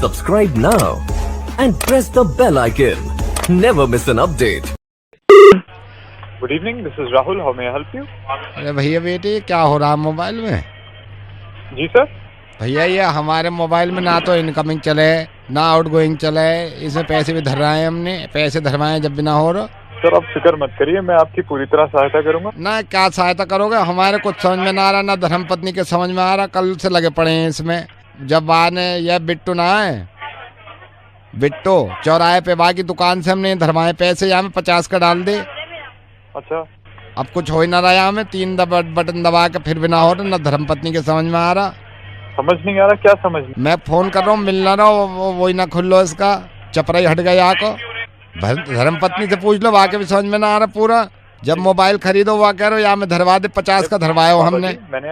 Subscribe now and press the bell icon. Never miss an update. Good evening, this is Rahul, how may I help you? अरे भैया बेटे क्या हो रहा है मोबाइल में? जी सर। भैया ये हमारे मोबाइल में ना तो इनकमिंग चले ना आउटगोइंग चले, इसमें पैसे भी धरवाए, हमने पैसे धरवाए जब भी ना हो रहा। सर आप फिक्र मत करिए, मैं आपकी पूरी तरह सहायता करूंगा। ना क्या सहायता करोगे, हमारे कुछ समझ में ना आ रहा, ना धर्मपत्नी के समझ में आ रहा। कल से लगे पड़े हैं इसमें। जब आने यह बिट्टू ना है, बिट्टू चौराहे पे बा की दुकान से हमने धरवाए पैसे, यहाँ में 50 का डाल दे। अच्छा, अब कुछ हो ही ना रहा, यहाँ में 3 बटन दबा के फिर भी ना हो रहा, ना धर्मपत्नी के समझ में आ रहा। समझ नहीं आ रहा, क्या समझ नहीं? मैं फोन कर रहा हूँ, मिल ना रहा, वही ना खुल लो, इसका चपराई हट गया यहाँ को। धर्मपत्नी से पूछ लो, वाके भी समझ में ना आ रहा पूरा। जब मोबाइल खरीदो वहाँ कह रहे हो या मैं धरवा दे, 50 का धरवाया हो हमने। मैंने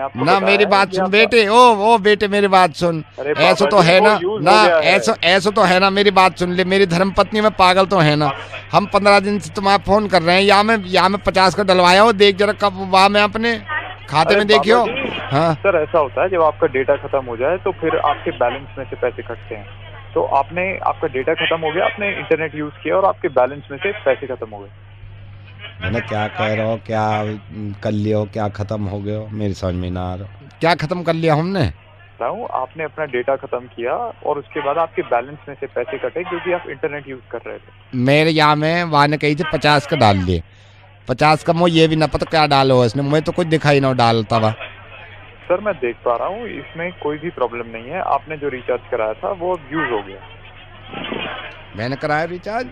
आपको ना मेरी बात सुन बेटे, ओ बेटे मेरी बात सुन। ऐसा तो है ना ऐसा तो है ना, मेरी बात सुन ले। मेरी धर्मपत्नी में पागल तो है ना। हम 15 दिन से तुम्हारा फोन कर रहे हैं, या मैं 50 का डलवाया हो, देख जरा कब वहाँ में अपने खाते में देखियो। हाँ सर, ऐसा होता है जब आपका डेटा खत्म हो जाए तो फिर आपके बैलेंस में से पैसे कटते हैं। तो आपका डेटा खत्म हो गया, आपने इंटरनेट यूज किया और आपके बैलेंस में से पैसे खत्म हो गए। मैंने क्या कह रहा हो, क्या कर लिया हो, क्या खत्म हो गया हो, मेरी समझ में ना आ रहा। क्या खत्म कर लिया हमने? आपने अपना डेटा खत्म किया और उसके बाद आपके बैलेंस में से पैसे कटे क्योंकि आप इंटरनेट यूज कर रहे थे। मेरे यहाँ में वहाँ ने कही थी 50 का डाल लिए। 50 का मुझे ये भी ना पता क्या डालो इसने, मुझे तो कुछ दिखाई ना डालता हुआ। सर मैं देख पा रहा हूँ, इसमें कोई भी प्रॉब्लम नहीं है। आपने जो रिचार्ज कराया था वो यूज हो गया। मैंने कराया रिचार्ज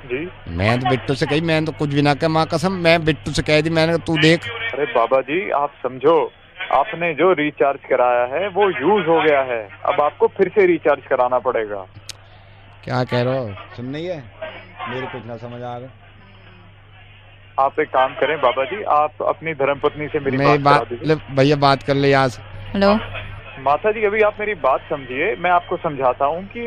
जी। मैं तो बिट्टू से कही, मैं तो कुछ भी ना कहा, माँ कसम मैं बिट्टू से कह दी, मैंने तू देख। अरे बाबा जी आप समझो, आपने जो रिचार्ज कराया है वो यूज हो गया है, अब आपको फिर से रिचार्ज कराना पड़ेगा। क्या कह रहे हो, सुन नहीं है मेरे, कुछ ना समझ आ रहा। आप एक काम करें बाबा जी, आप अपनी धर्मपत्नी से मेरी बात करा दीजिए। भैया बात कर ले यहाँ से। हेलो माता जी, अभी आप मेरी बात समझिए, मैं आपको समझाता हूँ कि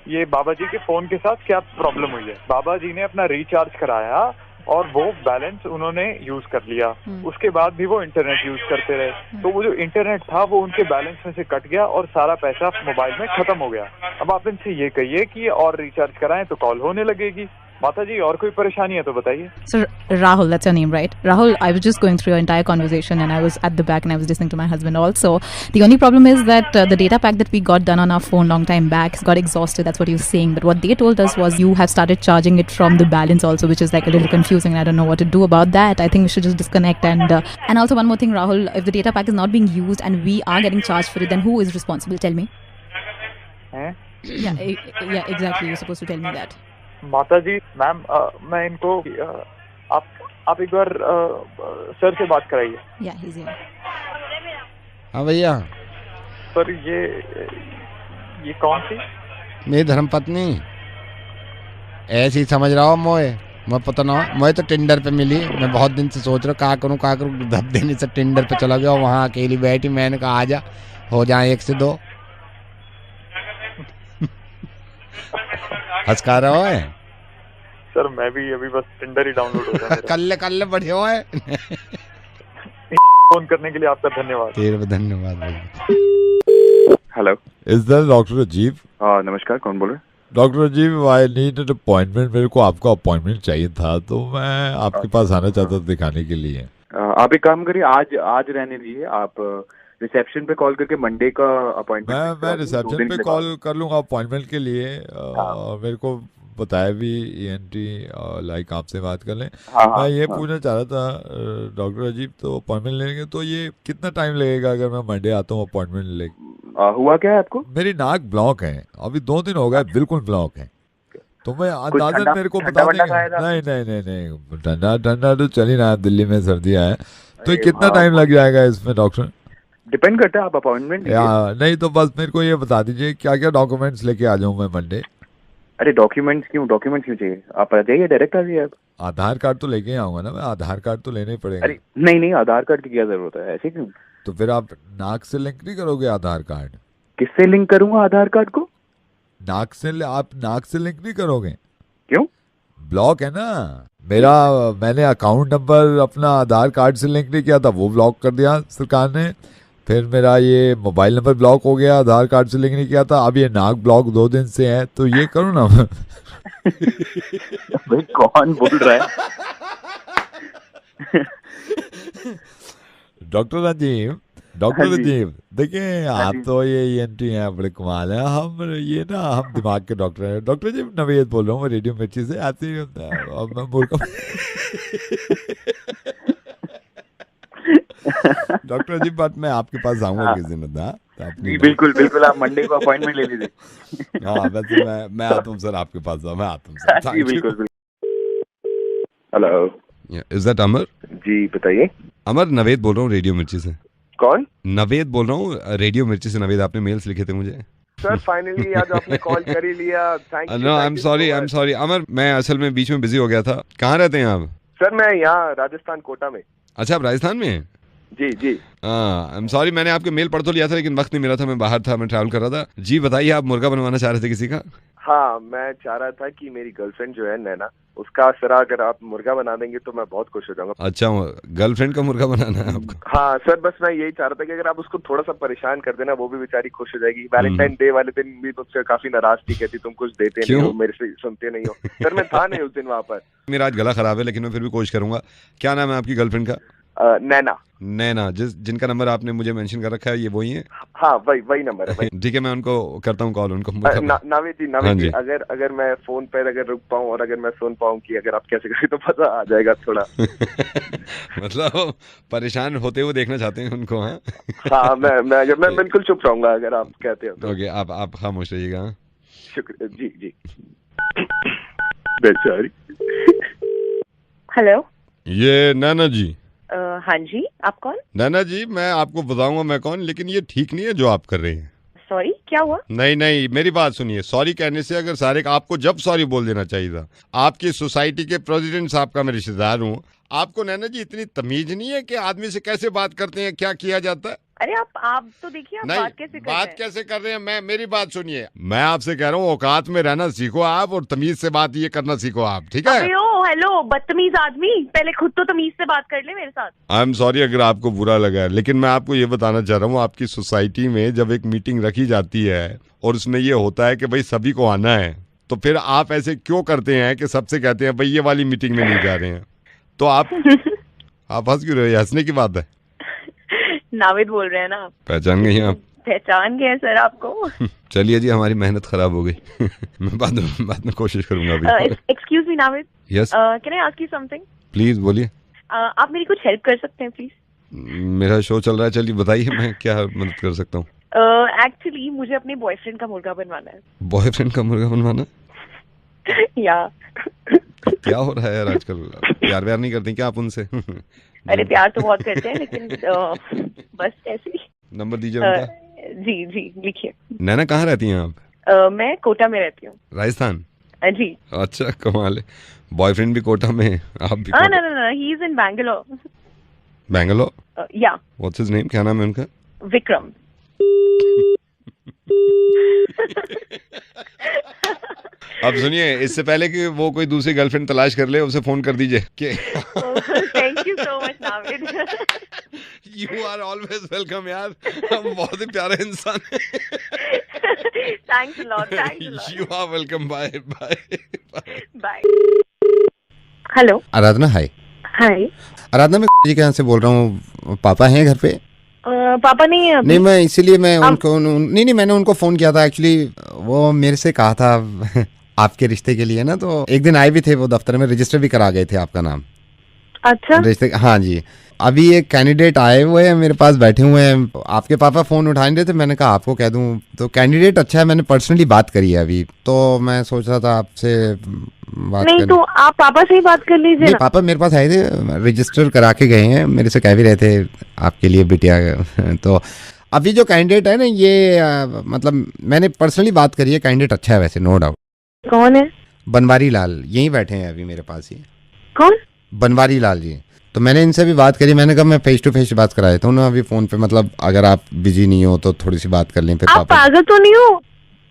ये बाबा जी के फोन के साथ क्या प्रॉब्लम हुई है। बाबा जी ने अपना रिचार्ज कराया और वो बैलेंस उन्होंने यूज कर लिया, उसके बाद भी वो इंटरनेट यूज करते रहे, तो वो जो इंटरनेट था वो उनके बैलेंस में से कट गया और सारा पैसा मोबाइल में खत्म हो गया। अब आप इनसे ये कहिए कि और रिचार्ज कराएं तो कॉल होने लगेगी। माता जी और कोई परेशानी है तो बताइए। Sir, Rahul, that's your name, right? Rahul, I was just going through your entire conversation and I was at the back and I was listening to my husband also. The only problem is that the data pack that we got done on our phone long time back got exhausted. That's what he was saying. But what they told us was you have started charging it from the balance also, which is like a little confusing and I don't know what to do about that. I think we should just disconnect and also one more thing, Rahul, if the data pack is not being used and we are getting charged for it, then who is responsible? Tell me. Yeah, exactly. You're supposed to tell me that. माता जी, ma'am, मैं इनको आप एक बार sir से बात कराइए। Yeah, he's here. हाँ भैया। सर ये कौन सी? मेरी धर्मपत्नी। ऐसे ही समझ रहा हूँ मोए, मैं पता ना, मैं तो टिंडर पे मिली। मैं बहुत दिन से सोच रहा क्या करूँ, धप देने से टिंडर पे चला गया, वहाँ अकेली बैठी। मैंने कहा आजा, हो जाए 1 से 2। हंस का रहा है सर, मैं भी अभी बस टिंडर ही डाउनलोड हो रहा है। कल ले बढ़िया है। फोन करने के लिए आपका धन्यवाद। तेरे धन्यवाद भाई। Hello, is that doctor Rajiv? नमस्कार, कौन बोल रहे हैं? Doctor Rajiv, I need an appointment. मेरे को आपका अपॉइंटमेंट चाहिए था, तो मैं आपके पास आना चाहता था दिखाने के लिए। आप एक काम करिए, आज रहने दीजिए। आप रिसेप्शन पे कॉल करके मंडे का अपॉइंटमेंट। मैं रिसेप्शन पे कॉल कर लूँगा अपॉइंटमेंट के लिए। मेरे को बताया भी ENT लाइक आपसे बात कर लें। मैं ये पूछना चाह रहा था डॉक्टर राजीव, तो अपॉइंटमेंट लेंगे तो ये कितना टाइम लगेगा अगर मैं मंडे आता हूँ अपॉइंटमेंट ले? हुआ क्या है आपको? मेरी नाक ब्लॉक है, अभी 2 दिन हो गए, बिल्कुल ब्लॉक है। तो मैं अंदाजन मेरे को बता देंगे? नहीं, ठंडा तो चल ही रहा है, दिल्ली में सर्दियाँ है। तो कितना टाइम लग जाएगा इसमें डॉक्टर? डिपेंड करता है, आप अपॉइंटमेंट नहीं तो बस मेरे को ये बता दीजिए क्या क्या डॉक्यूमेंट्स लेके आ जाऊँ मैं मंडे? अरे डॉक्यूमेंट्स क्यों चाहिए? आप आ जाइए, डायरेक्ट आ जाइए। आप आधार कार्ड तो लेके आऊंगा ना मैं, आधार कार्ड तो लेने पड़ेगा। अरे नहीं, आधार कार्ड की क्या जरूरत है, ऐसे क्यों? तो फिर आप नाक से लिंक नहीं करोगे आधार कार्ड? किससे लिंक करूंगा आधार कार्ड को? आप नाक से लिंक नहीं करोगे? क्यों? ब्लॉक है ना मेरा। मैंने अकाउंट नंबर अपना आधार कार्ड से लिंक नहीं किया था, वो ब्लॉक कर दिया सरकार ने। फिर मेरा ये मोबाइल नंबर ब्लॉक हो गया, आधार कार्ड से लिंक नहीं किया था, अब ये नाक ब्लॉक 2 दिन से है, तो ये करो ना। भाई कौन बोल रहा है? डॉक्टर राजीव, देखिए आप तो ये ENT हैं, बड़े कमाल है। हम दिमाग के डॉक्टर हैं। डॉक्टर जी नवेद बोल रहा हूँ, रेडियो मिर्ची से। आते ही होता है अब मैं मूर्ख। डॉक्टर जी बट मैं आपके पास आऊंगा किस दिन ना, जी बिल्कुल आप मंडे को अपॉइंटमेंट ले लीजिए। हाँ वैसे मैं आता हूँ सर आपके पास, मैं आता हूँ सर। जी बिल्कुल। हेलो, इज दैट अमर? जी बताइए। अमर, नवेद बोल रहा हूँ रेडियो मिर्ची से। कौन? नवेद बोल रहा हूँ रेडियो मिर्ची से। नवेद, आपने मेल्स लिखे थे मुझे। सर फाइनली आज आपने कॉल कर ही लिया, thank you. No I am sorry Amar, मैं असल में बीच में बिजी हो गया था। कहाँ रहते हैं आप? सर मैं यहाँ राजस्थान कोटा में। अच्छा, आप राजस्थान में हैं? जी। आई एम सॉरी, मैंने आपके मेल पढ़ तो लिया था लेकिन वक्त नहीं मिला था, मैं बाहर था, मैं ट्रैवल कर रहा था। जी बताइए, आप मुर्गा बनवाना चाह रहे थे किसी का? हाँ, मैं चाह रहा था कि मेरी गर्लफ्रेंड जो है नैना, उसका सर अगर आप मुर्गा बना देंगे तो मैं बहुत खुश हो जाऊंगा। अच्छा, गर्लफ्रेंड का मुर्गा बनाना है आपको? हाँ सर, बस मैं यही चाह रहा था कि अगर आप उसको थोड़ा सा परेशान कर देना, वो भी बेचारी खुश हो जाएगी। वैलेंटाइन डे वाले दिन भी मुझसे काफी नाराज थी, कहती तुम कुछ देते नहीं हो, मेरे से सुनते नहीं हो। सर मैं था नहीं उस दिन वहाँ पर। मेरा आज गला खराब है लेकिन मैं फिर भी कोशिश करूंगा। क्या नाम है आपकी गर्लफ्रेंड का? नैना। जिनका नंबर आपने मुझे मेंशन कर रखा है, ये वही है? हाँ वही नंबर है। ठीक है, मैं उनको करता हूँ कॉल। उनको नावेद जी, अगर मैं फोन पर अगर रुक पाऊँ और अगर मैं सुन पाऊँ कि अगर आप कैसे करें तो पता आ जाएगा थोड़ा। मतलब परेशान होते हुए देखना चाहते हैं उनको? हाँ मैं बिल्कुल चुप रहूंगा अगर आप कहते हो। ओके, आप खामोश रहिएगा। शुक्रिया जी। बेचारी। हेलो, ये नैना जी? हाँ जी, आप कौन? नैना जी, मैं आपको बताऊंगा मैं कौन, लेकिन ये ठीक नहीं है जो आप कर रहे हैं। सॉरी, क्या हुआ? नहीं, मेरी बात सुनिए। सॉरी कहने से अगर सारे आपको जब सॉरी बोल देना चाहिए था। आपकी सोसाइटी के प्रेसिडेंट साहब का मैं रिश्तेदार हूँ। आपको नैना जी इतनी तमीज नहीं है कि आदमी से कैसे बात करते हैं, क्या किया जाता है? अरे आप तो देखिए, आप बात कैसे कर रहे हैं? मेरी बात सुनिए, मैं आपसे कह रहा हूँ औकात में रहना सीखो आप, और तमीज से बात ये करना सीखो आप, ठीक है? हेलो बदतमीज आदमी, पहले खुद तो तमीज से बात कर ले मेरे साथ। आई एम सॉरी अगर आपको बुरा लगा है, लेकिन मैं आपको ये बताना चाह रहा हूँ, आपकी सोसाइटी में जब एक मीटिंग रखी जाती है और उसमें ये होता है कि भाई सभी को आना है, तो फिर आप ऐसे क्यों करते हैं कि सबसे कहते हैं भाई ये वाली मीटिंग में नहीं जा रहे हैं? तो आप हंस क्यों रहे हो? हंसने की बात है। नावेद बोल रहे हैं ना? पहचान गई आप? पहचान गए सर आपको। चलिए जी, हमारी मेहनत खराब हो गई। मैं बाद में कोशिश करूंगा अभी। Excuse me Naved. Yes, can I ask you something? Please बोलिए। आप मेरी कुछ हेल्प कर सकते हैं प्लीज? मेरा शो चल रहा है, चलिए बताइए मैं क्या मदद कर सकता हूँ। एक्चुअली मुझे अपने बॉयफ्रेंड का मुर्गा बनवाना है। बॉयफ्रेंड का मुर्गा बनवाना? या क्या हो रहा है यार आजकल? प्यार व्यार नहीं करते क्या आप उनसे? अरे प्यार तो बहुत करते हैं लेकिन बस ऐसे ही। नंबर दीजिए उनका। जी लिखिए। नैना, कहाँ रहती हैं आप? मैं कोटा में रहती हूँ। राजस्थान? जी। अच्छा, कमाल है। बॉयफ्रेंड भी कोटा में है, आप भी? No, he is in Bangalore. Bangalore? Yeah. What's his name? क्या नाम है उनका? विक्रम। अब सुनिए, इससे पहले कि वो कोई दूसरी गर्लफ्रेंड तलाश कर ले, उसे फोन कर दीजिए कि thank you so much Naved. You are always welcome यार, हम बहुत ही प्यारे इंसान हैं। Thanks a lot. You are welcome. Bye. Hello Aradhana. Hi Aradhana, मैं जी के यहाँ से बोल रहा हूँ। पापा हैं घर पे? पापा नहीं है अभी। नहीं, मैं इसीलिए मैं उनको नहीं मैंने उनको फोन किया था एक्चुअली। वो मेरे से कहा था आपके रिश्ते के लिए ना, तो एक दिन आए भी थे वो दफ्तर में, रजिस्टर भी करा गए थे आपका नाम। अच्छा, रिश्ते? हाँ जी। अभी एक कैंडिडेट आए हुए हैं मेरे पास, बैठे हुए हैं। आपके पापा फोन उठा नहीं रहे थे, मैंने कहा आपको कह दूं। तो कैंडिडेट अच्छा है, मैंने पर्सनली बात करी है अभी, तो मैं सोच रहा था आपसे बात नहीं तो आप पापा से ही बात कर लीजिए ना। पापा मेरे पास आए थे, रजिस्टर करा के गए हैं, मेरे से कह भी रहे थे आपके लिए बिटिया। तो अभी जो कैंडिडेट है ना, ये मतलब मैंने पर्सनली बात करी है, कैंडिडेट अच्छा है वैसे, नो डाउट। कौन है? बनवारी लाल, यहीं बैठे हैं अभी मेरे पास ही। कौन? बनवारी लाल जी। तो मैंने इनसे भी बात करी, मैंने कहा मैं फेस टू फेस बात करा देता हूँ ना अभी फोन पे, मतलब अगर आप बिजी नहीं हो तो थोड़ी सी बात कर लें। फिर आप पागल तो नहीं हो?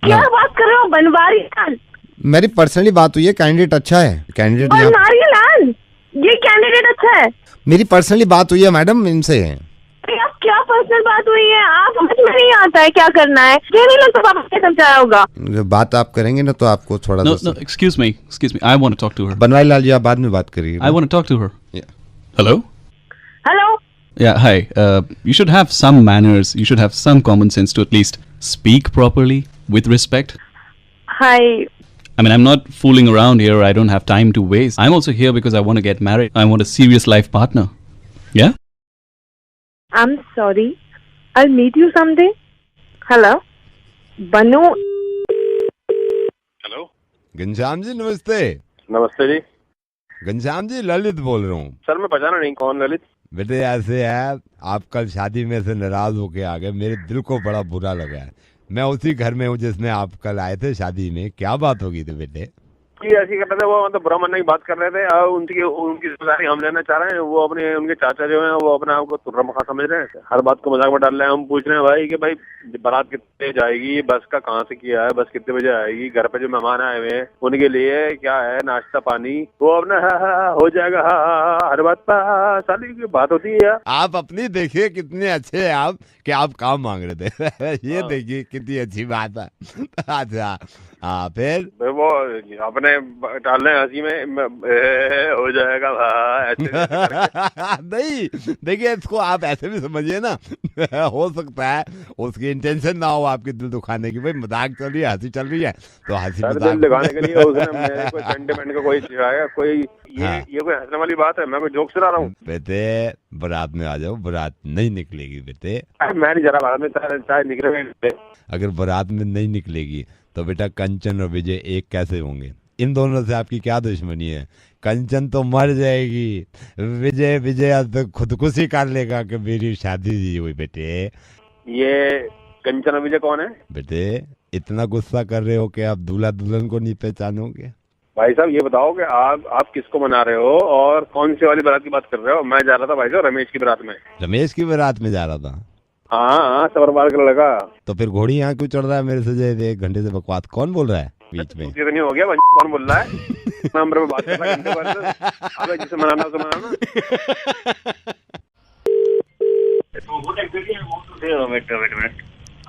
क्या बात कर रहे हो? बनवारी लाल? मेरी पर्सनली बात हुई है, कैंडिडेट अच्छा है। कैंडिडेट बनवारी लाल? ये कैंडिडेट अच्छा है? मेरी पर्सनली बात हुई है मैडम इनसे। आप क्या पर्सनल बात हुई है, आप समझ में नहीं आता है क्या करना है। ये नहीं लगता पापा ने समझाया होगा। बात आप करेंगे ना तो आपको थोड़ा No, excuse me. I want to talk to her. Banwari Lal ji, आप बाद में बात करिए। I want to talk to her. Yeah. Hello? Hello? Yeah, hi. You should have some manners. You should have some common sense to at least speak properly with respect. Hi. I mean, I'm not fooling around here. I don't have time to waste. I'm also here because I want to get married. I want a serious life partner. Yeah? I'm sorry. I'll meet you someday. Hello? Banu? Hello, Ghanshyam ji नमस्ते। नमस्ते जी। घनश्याम जी ललित बोल रहा हूँ। Sir मैं पहचाना नहीं, कौन ललित? बेटे ऐसे है, आप कल शादी में से नाराज होके आ गए, मेरे दिल को बड़ा बुरा लगा है। मैं उसी घर में हूँ जिसमें आप कल आए थे शादी में। क्या बात होगी थी बेटे? ऐसी कर रहे थे वो, मतलब बुरा मानने की बात कर रहे थे और उनकी जिम्मेदारी हम लेना चाह रहे हैं। वो अपने उनके चाचा जो हैं वो अपने आप को तुर्रा मखा समझ रहे हैं, हर बात को मजाक में डाल रहे हैं। हम पूछ रहे हैं भाई कि भाई बारात कितने जाएगी, बस का कहाँ से किया है, बस कितने बजे आएगी, घर पे जो मेहमान आए हुए हैं उनके लिए क्या है नाश्ता पानी। वो अपना हो जाएगा हर बात पर साली की बात होती है यार। आप अपनी देखिए कितने अच्छे हैं आप कि आप काम मांग रहे थे। ये देखिए कितनी अच्छी बात है। अच्छा हाँ, फिर वो अपने डाल रहे हैं हंसी में हो जाएगा नहीं देखिए, इसको आप ऐसे भी समझिए ना। हो सकता है उसकी इंटेंशन ना हो आपके दिल दुखाने की। भाई मजाक चल रही है, हंसी चल रही है तो हंसी दिल दुखाने के लिए उसने मेरे कोई सेंटिमेंट का कोई सिखाया कोई ये कोई हंसने वाली बात है? मैं कोई जोक सुना रहा हूँ? बेटे बारात में आ जाओ, बारात नहीं निकलेगी बेटे। मैं नहीं जरा बारात में चाहे निकले। अगर बारात में नहीं निकलेगी तो बेटा कंचन और विजय एक कैसे होंगे? इन दोनों से आपकी क्या दुश्मनी है? कंचन तो मर जाएगी, विजय तो खुदकुशी कर लेगा कि मेरी शादी नहीं हुई। बेटे ये कंचन और विजय कौन है? बेटे इतना गुस्सा कर रहे हो कि आप दूल्हा दुल्हन को नहीं पहचानोगे? भाई साहब ये बताओ कि आप किसको मना रहे हो और कौन सी वाली बारात की बात कर रहे हो? मैं जा रहा था भाई साहब रमेश की बारात में। रमेश की बारात में जा रहा था? हाँ, सबरबार का लड़का। तो फिर घोड़ी यहाँ क्यों चढ़ रहा है मेरे से? 1 घंटे से बकवास कौन बोल रहा है बीच में? नहीं हो गया, कौन बोल रहा है? नंबर पे बात कर रहा है घंटे भर। अबे जिसे मनाना उसे मनाना।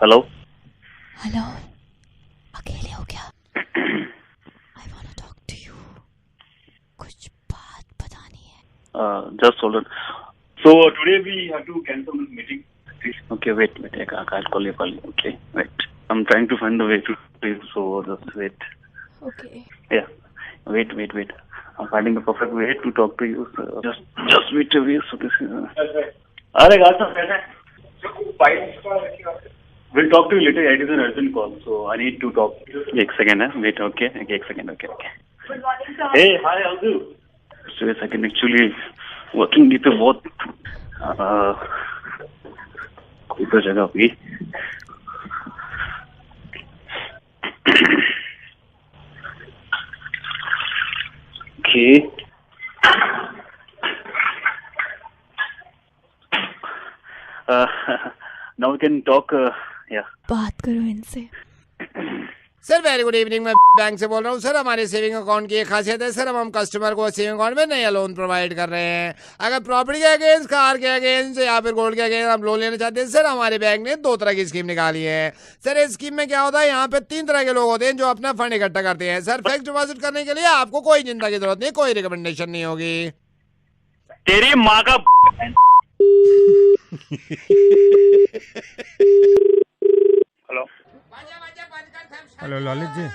हेलो हेलो, अकेले हो क्या? I wanna talk to you. कुछ बात बतानी है। Just hold on. So today we have to cancel this meeting. Okay, wait. I'll call you. Okay, wait. I'm trying to find the way to please. So just wait. Okay. Yeah. Wait. I'm finding the perfect way to talk to you. So just wait a bit. So this is. अरे गाल सब कैसे? We'll talk to you later. It is an urgent call, so I need to talk. एक second है. Wait. Okay. एक second. Okay. Good morning, sir. Hey, hi, how's you? So a second. Actually, working day पे बहुत कोई तो जगह हुई। Okay. Now we can talk. Yeah. बात करो इनसे। सर वेरी गुड इवनिंग, मैं बैंक से बोल रहा हूँ। सर हमारे सेविंग अकाउंट की एक खासियत है सर, हम कस्टमर को सेविंग अकाउंट में नया लोन प्रोवाइड कर रहे हैं। अगर प्रॉपर्टी के अगेंस्ट, कार के अगेंस्ट या फिर गोल्ड के अगेंस्ट हम लोन लेना चाहते हैं सर, हमारे बैंक ने 2 तरह की स्कीम निकाली है। सर इस स्कीम में क्या होता है, यहाँ पे 3 तरह के लोग होते हैं जो अपना फंड इकट्ठा करते हैं। सर फिक्स डिपॉजिट करने के लिए आपको कोई चिंता की जरूरत नहीं, कोई रिकमेंडेशन नहीं होगी। तेरी माँ का हेलो ललित जी,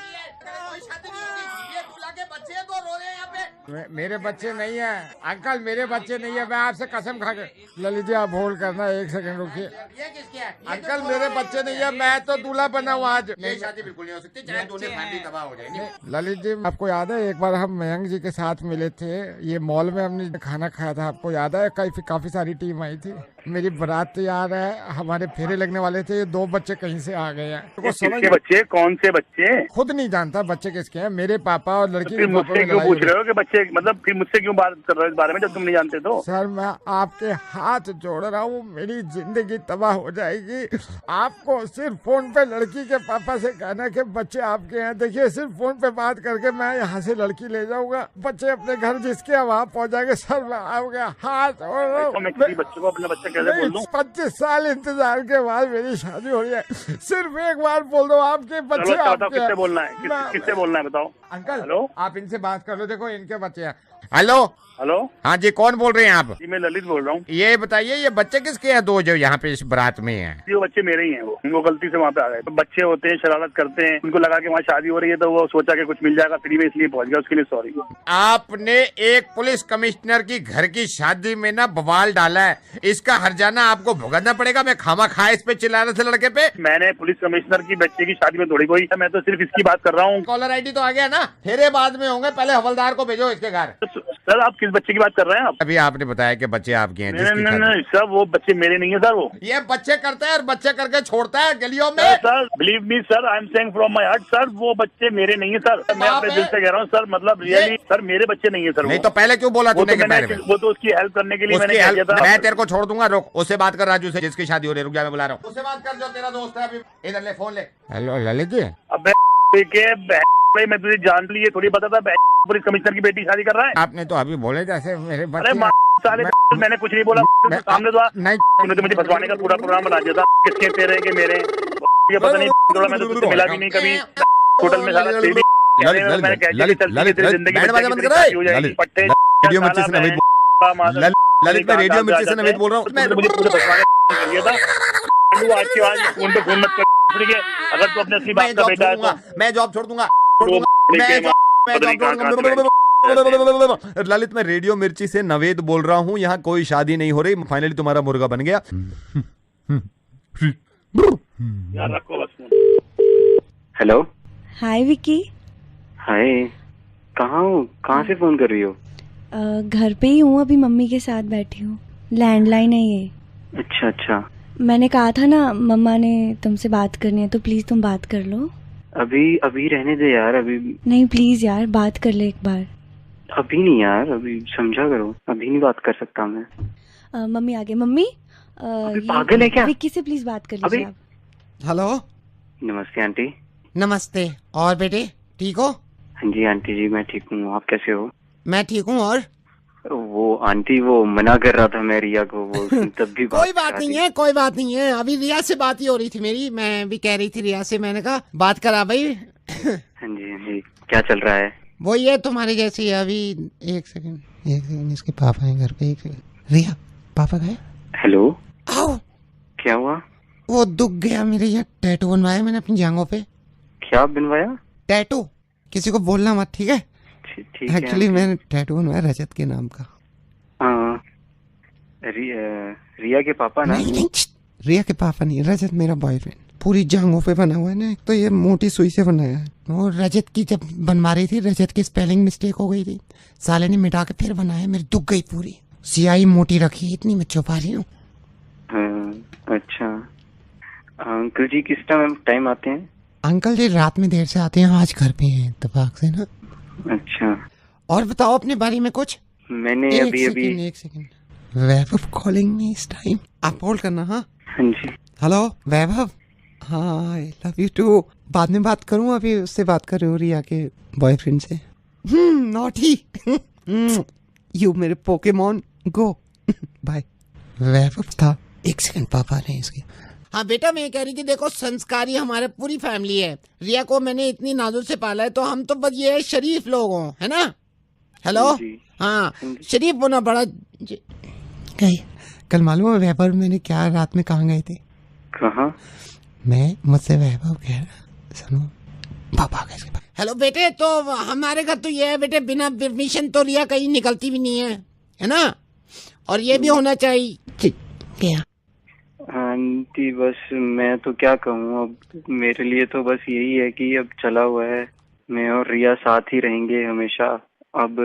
मेरे बच्चे नहीं है अंकल, मेरे बच्चे नहीं है। मैं आपसे कसम खा के, ललित जी आप होल्ड करना 1 सेकंड रुकिए। अंकल मेरे बच्चे नहीं है, मैं तो दूल्हा बना हूँ आज। मेरी शादी बिल्कुल नहीं हो सकती, चाहे दोनों फैमिली तबाह हो जाएगी। ललित जी आपको याद है एक बार हम मयंक जी के साथ मिले थे, ये मॉल में हमने खाना खाया था, आपको याद है? काफी सारी टीम आई थी, मेरी बारात तैयार है, हमारे फेरे लगने वाले थे, 2 बच्चे कहीं से आ गए हैं। तो किसके बच्चे? कौन से बच्चे? खुद नहीं जानता बच्चे किसके हैं, मेरे पापा और लड़की के। मुझसे क्यों पूछ रहे हो कि बच्चे, मतलब फिर मुझसे क्यों बात कर रहे हो इस बारे में जब तुम नहीं जानते? तो सर मैं आपके हाथ जोड़ रहा हूँ, मेरी जिंदगी तबाह हो जाएगी। आपको सिर्फ फोन पे लड़की के पापा से कहना कि बच्चे आपके हैं। देखिए सिर्फ फोन पे बात करके मैं यहाँ से लड़की ले जाऊंगा, बच्चे अपने घर जिसके वहाँ पहुँचाएंगे। सर मैं आपके हाथ जोड़ रहा हूँ। मैं किसी बच्चे को अपना बच्चा कैसे बोल दूं? 25 साल इंतजार के बाद मेरी शादी हो रही है, सिर्फ एक बार बोल दो आपके बच्चे आपके। किससे बोलना है, किससे बोलना है बताओ? अंकल हेलो, आप इनसे बात कर लो, देखो इनके बच्चे हैं। हेलो हेलो, हाँ जी, कौन बोल रहे हैं आप? जी मैं ललित बोल रहा हूँ। ये बताइए ये बच्चे किसके हैं दो जो यहाँ पे इस बारात में हैं? ये बच्चे मेरे ही हैं, वो गलती से वहाँ पे आ गए। तो बच्चे होते हैं, शरारत करते हैं, उनको लगा कि वहाँ शादी हो रही है तो वो सोचा कि कुछ मिल जाएगा फ्री में, इसलिए पहुँच गया। उसके लिए सॉरी। आपने एक पुलिस कमिश्नर की घर की शादी में ना बवाल डाला है, इसका हर्जाना आपको भुगतना पड़ेगा। मैं खामा खा इस पे चिल्ला रहा था लड़के पे। मैंने पुलिस कमिश्नर की बच्चे की शादी में थोड़ी कोई, मैं तो सिर्फ इसकी बात कर रहा हूँ। कॉलर आईडी तो आ गया ना, फेरे बाद में होंगे, पहले हवलदार को भेजो इसके घर। सर आप किस बच्चे की बात कर रहे हैं? आप अभी आपने बताया कि बच्चे आपके हैं। नहीं सर, वो बच्चे मेरे नहीं है सर। वो ये बच्चे करता है और बच्चे करके छोड़ता है गलियों में। Sir believe me sir, I am saying from my heart sir, वो बच्चे मेरे नहीं है सर। मैं अपने दिल से कह रहा हूँ सर, मतलब रियली सर मेरे बच्चे नहीं है सर। नहीं तो पहले क्यों बोला तूने के बारे में? वो तो उसकी हेल्प करने के लिए मैंने किया था। मैं तेरे को छोड़ दूंगा, रुक उससे बात कर राजू से जिसकी शादी हो रही है। रुक जा, मैं बुला रहा हूँ, उससे बात कर जो तेरा दोस्त है। अभी इधर ले फोन ले। हेलो ललित जी। अब भाई मैं तुझे जान ली, थोड़ी पता था पुलिस कमिश्नर की बेटी शादी कर रहा है। आपने तो अभी बोले जैसे मेरे बच्चे। अरे साले मैंने कुछ नहीं बोला, सामने तो नहीं, तूने तो मुझे फंसवाने का पूरा प्रोग्राम बना दिया था। किसके तेरे के मेरे, ये पता नहीं, थोड़ा मैं तो तुझसे मिला भी नहीं कभी होटल में। साला फिर भी ललित मैं रेडियो मिर्ची से नवेद बोल रहा हूँ। मुझे पूरे फंसवाने दिया था। आज के बाद फोन पे फोन मत कर, अगर तू अपने असली बाप का बेटा है तो मैं जॉब छोड़ दूंगा। ललित मैं रेडियो मिर्ची से नवेद बोल रहा हूँ, यहाँ कोई शादी नहीं हो रही, फाइनली तुम्हारा मुर्गा बन गया। यार रखो बस। हेलो, हाय विकी। हाय, कहाँ हो? कहाँ से फोन कर रही हो? घर पे ही हूँ, अभी मम्मी के साथ बैठी हूँ। लैंडलाइन है ये। अच्छा अच्छा, मैंने कहा था ना मम्मा ने तुमसे बात करनी है, तो प्लीज तुम बात कर लो। अभी अभी रहने दे यार, अभी नहीं प्लीज यार बात कर ले एक बार। अभी नहीं यार, अभी समझा करो, अभी नहीं बात कर सकता मैं। मम्मी आ गए। मम्मी पागल है क्या? विक्की से प्लीज बात कर लीजिए आप। हेलो, नमस्ते आंटी। नमस्ते। और बेटे ठीक हो? हाँ जी आंटी जी मैं ठीक हूँ, आप कैसे हो? मैं ठीक हूँ। और वो आंटी वो मना कर रहा था मैं रिया को, वो तब भी कोई बात नहीं है, कोई बात नहीं है। अभी रिया से बात ही हो रही थी मेरी, मैं भी कह रही थी रिया से, मैंने कहा बात करा भाई। हाँ जी, क्या चल रहा है? वो ये तुम्हारे जैसे ही। अभी एक सेकंड इसके पापा हैं घर पे। एक सेकंड, रिया पापा गए? हेलो, आओ। क्या हुआ? वो दुख गया मेरे, यहाँ टैटू बनवाया मैंने अपनी जांघों पे। क्या बनवाया? टैटू। किसी को बोलना मत, ठीक है? एक्चुअली मैंने टैटू बनवाया रजत के नाम का। रिया के पापा ना? नहीं, रिया के पापा नहीं, रजत मेरा बॉयफ्रेंड। पूरी जांघों पे बना हुआ है ना, तो ये मोटी सुई से बनाया है। वो रजत की जब बनवा रही थी, रजत की स्पेलिंग मिस्टेक हो गई थी, साले ने मिटा के फिर बनाया। मेरी दुख गई पूरी, सियाई मोटी रखी, इतनी मैं छुपा रही हूँ। अच्छा अंकल जी किस टाइम आते हैं? अंकल जी रात में देर से आते हैं, आज घर पे हैं इत्तेफाक से ना। अच्छा, और बताओ अपने बारे में कुछ। मैंने एक सेकंड वैभव कॉलिंग मी इस टाइम, आप होल्ड करना। हाँ जी। हेलो वैभव। हाँ आई लव यू टू। बाद में बात करूँ, अभी उससे बात कर रही हो रिया के बॉयफ्रेंड से। नॉटी यू मेरे पोकेमॉन, गो बाय। वैभव था। एक सेकंड, पापा ने इसके। हाँ बेटा, मैं कह रही थी देखो संस्कारी हमारे पूरी फैमिली है। रिया को मैंने इतनी नाजुक से पाला है, तो हम तो बस ये शरीफ लोग हों, है ना? हेलो। हाँ शरीफ होना बड़ा कल मालूम है वैभव मैंने क्या रात में कहाँ गए थे? कहाँ? मैं मुझसे वैभव कह रहा, सुनो पापा आ गए। हेलो बेटे, तो हमारे घर तो ये है बेटे, बिना परमिशन तो रिया कहीं निकलती भी नहीं है ना? और ये भी होना चाहिए। क्या आंटी बस मैं तो क्या कहूँ, अब मेरे लिए तो बस यही है कि अब चला हुआ है, मैं और रिया साथ ही रहेंगे हमेशा। अब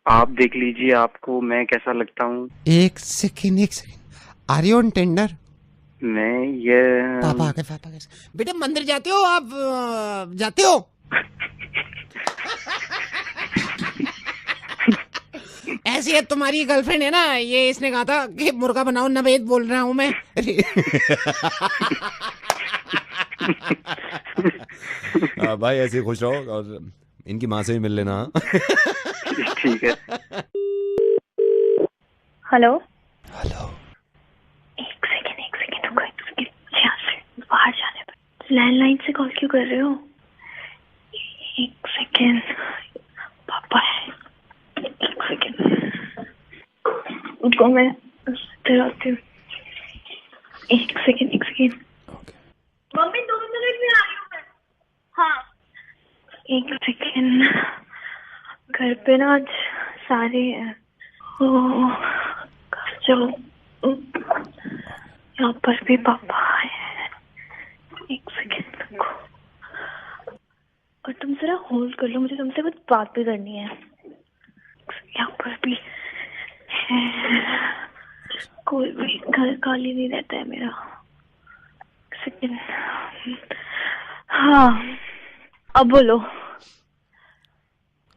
आप देख लीजिए आपको मैं कैसा लगता हूँ। एक second, are you on Tinder? मैं ये पापा आ गए। बेटा मंदिर जाते हो आप? जाते हो? ऐसी है तुम्हारी गर्लफ्रेंड है ना, ये इसने कहा था कि मुर्गा बनाओ, नवेद बोल रहा हूँ मैं। भाई ऐसे खुश रहो और इनकी माँ से भी मिल लेना। ठीक है। हेलो हेलो, एक सेकंड रुको, एक सेकंड, यहाँ से बाहर जाने पर लैंडलाइन से कॉल क्यों कर रहे हो? एक सेकंड, पापा है, एक सेकंड उनको मैं आती हूँ। एक सेकंड मम्मी 2 मिनट में आ रही हूँ मैं। हाँ एक सेकंड, घर पे ना आज सारे जो यहाँ पर भी पापा है। एक सेकंड रुको, और तुम जरा होल्ड कर लो, मुझे तुमसे कुछ बात भी करनी है। यहाँ पर भी है, कोई भी घर खाली नहीं रहता है मेरा। एक सेकंड, हाँ अब बोलो।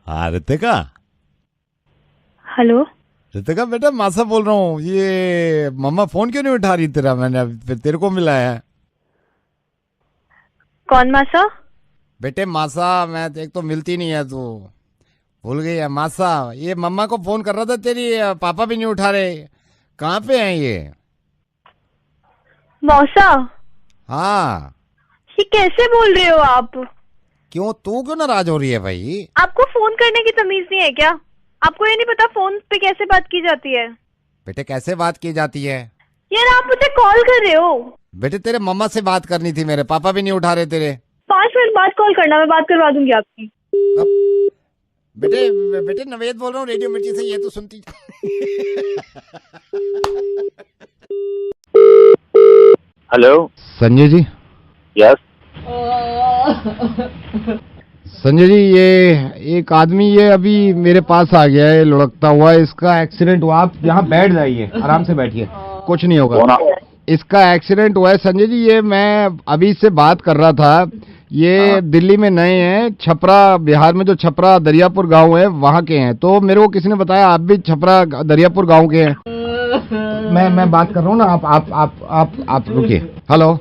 हाँ रितिका। हेलो रितिका बेटा, मासा बोल रहा हूँ। ये मम्मा फोन क्यों नहीं उठा रही तेरा? मैंने फिर तेरे को मिला है। कौन मासा? बेटे मासा, मैं एक तो मिलती नहीं है, तू भूल गई है मासा। ये मम्मा को फोन कर रहा था तेरी, पापा भी नहीं उठा रहे। कहाँ पे हैं ये? मौसा? हाँ। ये कैसे बोल रहे हो आप? क्यों, तू क्यों नाराज हो रही है भाई? आपको फोन करने की तमीज नहीं है क्या? आपको ये नहीं पता फोन पे कैसे बात की जाती है? बेटे कैसे बात की जाती है? यार आप मुझे कॉल कर रहे हो। बेटे तेरे मम्मा से बात करनी थी, मेरे पापा भी नहीं उठा रहे तेरे। 5 मिनट बाद कॉल करना, मैं बात करवा दूंगी आपकी। बेटे नवेद बोल रहा हूँ रेडियो मिर्ची से, ये तो सुनती। हेलो संजय जी। यस संजय जी, ये एक आदमी ये अभी मेरे पास आ गया है लुढ़कता हुआ, इसका एक्सीडेंट हुआ। आप यहाँ बैठ जाइए, आराम से बैठिए, कुछ नहीं होगा। इसका एक्सीडेंट हुआ है संजय जी। ये मैं अभी इससे बात कर रहा था, ये दिल्ली में नए हैं, छपरा बिहार में जो छपरा दरियापुर गांव है वहाँ के हैं। तो मेरे को किसी ने बताया आप भी छपरा दरियापुर गांव के हैं। मैं बात कर रहा हूँ ना, आप रुकिए। हेलो,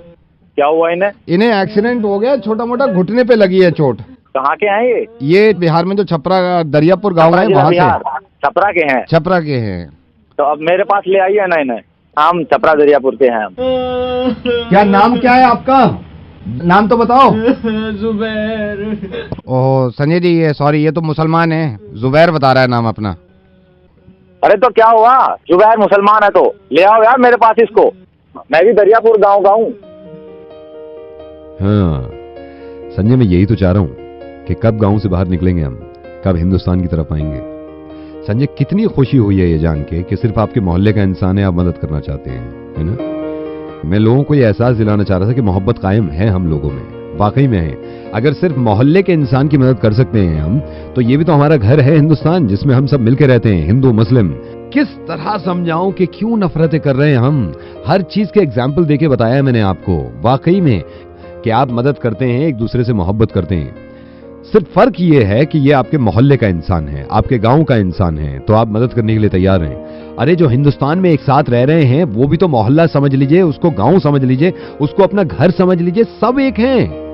क्या हुआ इन्हें? इन्हें एक्सीडेंट हो गया, छोटा मोटा घुटने पे लगी है चोट। कहाँ के हैं ये बिहार में जो छपरा दरियापुर गांव है वहाँ से। छपरा के हैं? छपरा के हैं। तो अब मेरे पास ले आइए ना इन्हें, हम छपरा दरियापुर के हैं हम। क्या नाम क्या है आपका? नाम तो बताओ। जुबैर। ओह संजय जी, ये सॉरी, ये तो मुसलमान है। जुबैर बता रहा है नाम अपना। अरे तो क्या हुआ, जुबैर मुसलमान है तो ले आओ यार मेरे पास इसको। मैं भी दरियापुर गाँव का हूँ। हाँ संजय, मैं यही तो चाह रहा हूँ कि कब गांव से बाहर निकलेंगे हम, कब हिंदुस्तान की तरफ आएंगे। संजय, कितनी खुशी हुई है ये जान के कि सिर्फ आपके मोहल्ले का इंसान है, आप मदद करना चाहते हैं, है ना। मैं लोगों को ये एहसास दिलाना चाह रहा था कि मोहब्बत कायम है हम लोगों में, वाकई में है। अगर सिर्फ मोहल्ले के इंसान की मदद कर सकते हैं हम, तो ये भी तो हमारा घर है हिंदुस्तान, जिसमें हम सब मिलकर रहते हैं, हिंदू मुस्लिम। किस तरह समझाऊं कि क्यों नफरतें कर रहे हैं हम? हर चीज के एग्जाम्पल देके बताया है मैंने आपको, वाकई में कि आप मदद करते हैं, एक दूसरे से मोहब्बत करते हैं। सिर्फ फर्क ये है कि ये आपके मोहल्ले का इंसान है, आपके गांव का इंसान है, तो आप मदद करने के लिए तैयार हैं। अरे जो हिंदुस्तान में एक साथ रह रहे हैं, वो भी तो मोहल्ला समझ लीजिए, उसको गांव समझ लीजिए, उसको अपना घर समझ लीजिए, सब एक हैं।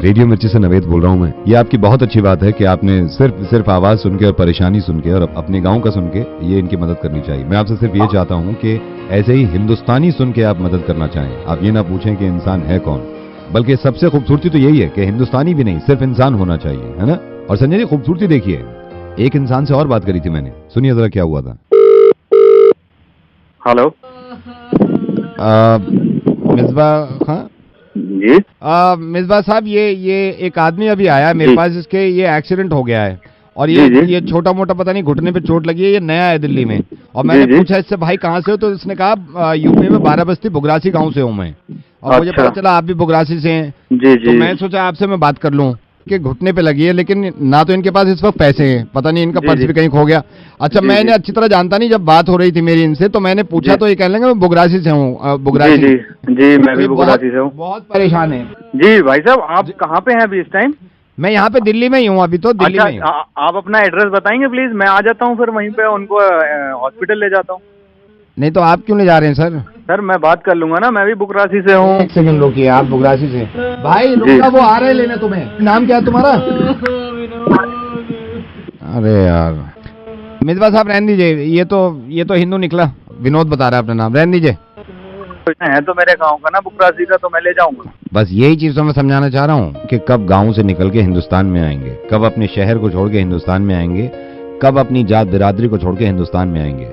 रेडियो मिर्ची से नवेद बोल रहा हूं मैं। ये आपकी बहुत अच्छी बात है कि आपने सिर्फ आवाज सुन के और परेशानी सुन के और अपने गांव का सुन के ये इनकी मदद करनी चाहिए। मैं आपसे सिर्फ ये चाहता हूं कि ऐसे ही हिंदुस्तानी सुन के आप मदद करना चाहें। आप ये ना पूछें कि इंसान है कौन, बल्कि सबसे खूबसूरती तो यही है कि हिंदुस्तानी भी नहीं, सिर्फ इंसान होना चाहिए, है ना। और संजय जी, खूबसूरती देखिए, एक इंसान से और बात करी थी मैंने, सुनिए जरा क्या हुआ था। हेलो मिसबा खां जी। मिसबा साहब, ये एक आदमी अभी आया मेरे पास, इसके ये एक्सीडेंट हो गया है और ये छोटा मोटा पता नहीं घुटने पे चोट लगी है, ये नया है दिल्ली में। और मैंने पूछा इससे भाई कहाँ से हो, तो इसने कहा यूपी में बाराबस्ती बुगरासी गांव से हूँ मैं। और मुझे पता चला आप भी बुगरासी से हैं। तो मैं सोचा आपसे मैं बात कर लूँ कि घुटने पे लगी है, लेकिन ना तो इनके पास इस वक्त पैसे हैं, पता नहीं इनका पर्स भी कहीं खो गया। अच्छा, मैं इन्हें अच्छी तरह जानता नहीं, जब बात हो रही थी मेरी इनसे तो मैंने पूछा तो ये कहने लगे मैं बुगरासी से हूँ। बुगरासी जी मैं भी बुगरासी से हूँ। बहुत परेशान है जी। भाई साहब आप कहाँ पे हैं अभी इस टाइम? मैं यहाँ पे दिल्ली में ही हूँ, अभी तो दिल्ली में ही हूँ। आप अपना एड्रेस बताएंगे प्लीज, मैं आ जाता हूँ फिर वहीं पे उनको हॉस्पिटल ले जाता हूँ। नहीं तो आप क्यों ले जा रहे हैं सर? सर मैं बात कर लूंगा ना, मैं भी बुकरासी से हूँ। एक सेकंड रोकिए, आप बुकरासी से? भाई रुका, वो आ रहे हैं लेने तुम्हें। नाम क्या है तुम्हारा? अरे यार मिसबा साहब रहने दीजिए, ये तो हिंदू निकला। विनोद बता रहा है अपना नाम, रहने दीजिए। है तो मेरे गांव का ना बुकरासी का, तो मैं ले जाऊंगा। बस यही चीज तो मैं समझाना चाह रहा हूँ कि कब गांव से निकल के हिंदुस्तान में आएंगे, कब अपने शहर को छोड़ के हिंदुस्तान में आएंगे, कब अपनी जात बिरादरी को छोड़ के हिंदुस्तान में आएंगे।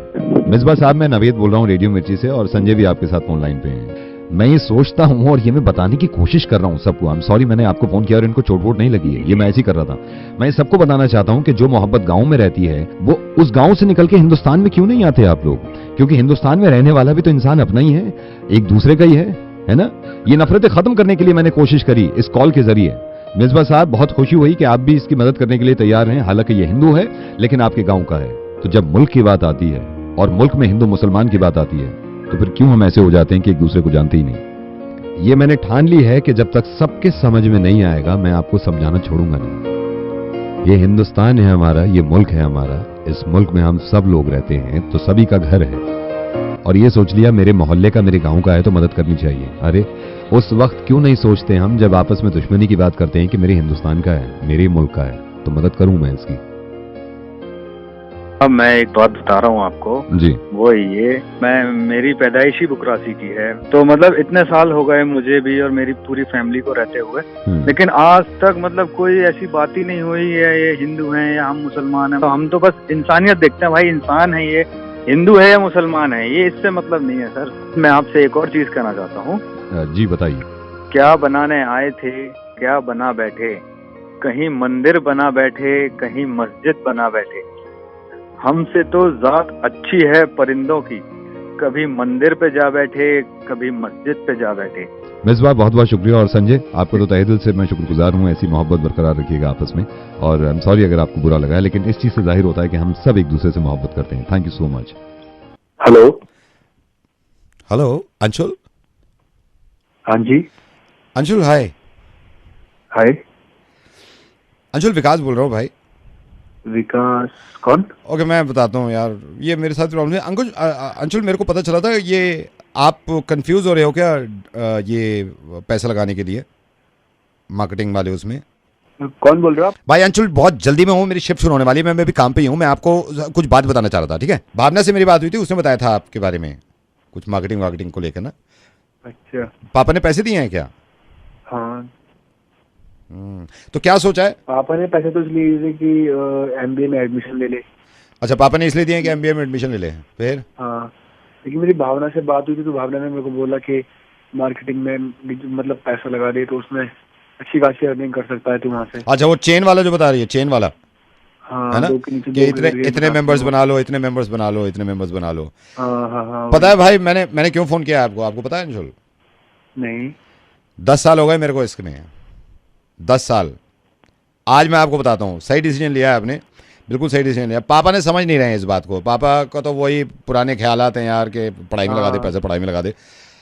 मिसबा साहब, मैं नवीद बोल रहा हूँ रेडियो मिर्ची से, और संजय भी आपके साथ फोन लाइन पे हैं। मैं ये सोचता हूँ और ये मैं बताने की कोशिश कर रहा हूँ सबको। आई एम सॉरी, मैंने आपको फोन किया और इनको चोट वोट नहीं लगी है, ये मैं ऐसे ही कर रहा था। मैं सबको बताना चाहता हूँ कि जो मोहब्बत गांव में रहती है वो उस गांव से निकल के हिंदुस्तान में क्यों नहीं आते आप लोग? क्योंकि हिंदुस्तान में रहने वाला भी तो इंसान अपना ही है, एक दूसरे का ही है ना? ये नफरतें खत्म करने के लिए मैंने कोशिश करी इस कॉल के जरिए। मिसबा साहब, बहुत खुशी हुई कि आप भी इसकी मदद करने के लिए तैयार हैं। हालांकि ये हिंदू है लेकिन आपके गांव का है। तो जब मुल्क की बात आती है और मुल्क में हिंदू मुसलमान की बात आती है तो फिर क्यों हम ऐसे हो जाते हैं कि एक दूसरे को जानते ही नहीं। ये मैंने ठान ली है कि जब तक सबके समझ में नहीं आएगा मैं आपको समझाना छोड़ूंगा नहीं। ये हिंदुस्तान है हमारा, ये मुल्क है हमारा, इस मुल्क में हम सब लोग रहते हैं तो सभी का घर है। और ये सोच लिया मेरे मोहल्ले का, मेरे गांव का है तो मदद करनी चाहिए। अरे उस वक्त क्यों नहीं सोचते हम जब आपस में दुश्मनी की बात करते हैं कि मेरे हिंदुस्तान का है, मेरे मुल्क का है, तो मदद करूं मैं इसकी। अब मैं एक बात बता रहा हूँ आपको जी, वो ये, मेरी पैदाइशी बुकरासी की है, तो मतलब इतने साल हो गए मुझे भी और मेरी पूरी फैमिली को रहते हुए, लेकिन आज तक मतलब कोई ऐसी बात ही नहीं हुई है ये हिंदू हैं या हम मुसलमान हैं। तो हम तो बस इंसानियत देखते हैं, भाई इंसान है ये, हिंदू है या मुसलमान है, ये इससे मतलब नहीं है सर। मैं आपसे एक और चीज कहना चाहता हूँ। जी बताइए। क्या बनाने आए थे, क्या बना बैठे, कहीं मंदिर बना बैठे, कहीं मस्जिद बना बैठे। हमसे तो जात अच्छी है परिंदों की, कभी मंदिर पे जा बैठे, कभी मस्जिद पे जा बैठे। मिसबा, बहुत बहुत शुक्रिया। और संजय, आपको तो तहे दिल से मैं शुक्रगुजार हूँ। ऐसी मोहब्बत बरकरार रखिएगा आपस में। और आई एम सॉरी अगर आपको बुरा लगा है, लेकिन इस चीज से जाहिर होता है कि हम सब एक दूसरे से मोहब्बत करते हैं। Thank you so much. Hello hello Anshul. हाँ जी अंशुल, हाय। हाय अंशुल, विकास बोल रहा हूँ भाई। विकास कौन? ओके, मैं बताता हूँ यार, ये मेरे साथ प्रॉब्लम है। अंशुल, मेरे को पता चला था ये आप कंफ्यूज हो रहे हो क्या ये पैसा लगाने के लिए मार्केटिंग वाले उसमें? कौन बोल रहे हो आप? भाई अंशुल, बहुत जल्दी में हूँ, मेरी शिफ्ट शुरू होने वाली है, मैं भी काम पे ही हूँ। मैं आपको कुछ बात बताना चाह रहा था, ठीक है? भावना से मेरी बात हुई थी, उसने बताया था आपके बारे में कुछ मार्केटिंग को लेकर ना। अच्छा, पापा ने पैसे दिए हैं क्या? हाँ। तो क्या सोचा है? पापा ने पैसे तो इसलिए दिए कि एमबीए में एडमिशन ले ले। अच्छा, पापा ने इसलिए दिए कि एमबीए में एडमिशन ले ले। फिर? हाँ, लेकिन मेरी भावना से बात हुई थी तो भावना ने मेरे को बोला कि मार्केटिंग में मतलब पैसा लगा दे तो उसमें अच्छी खासी अर्निंग कर सकता है तू वहाँ से। अच्छा, वो चेन वाला जो बता रही है, चेन वाला, हाँ, है ना, कि इतने मेंबर्स बना लो, इतने मेंबर्स बना लो, इतने मेंबर्स बना लो। हाँ, पता है भाई, मैंने क्यों फोन किया आपको? आपको पता है अंशुल? नहीं। 10 साल हो गए मेरे को इसमें, 10 साल। आज मैं आपको बताता हूँ, सही डिसीजन लिया है आपने, बिल्कुल सही डिसीजन लिया। पापा ने समझ नहीं रहे हैं इस बात को। पापा का तो वही पुराने ख्यालात हैं यार कि पढ़ाई में लगा दे पैसे, पढ़ाई में लगा दे।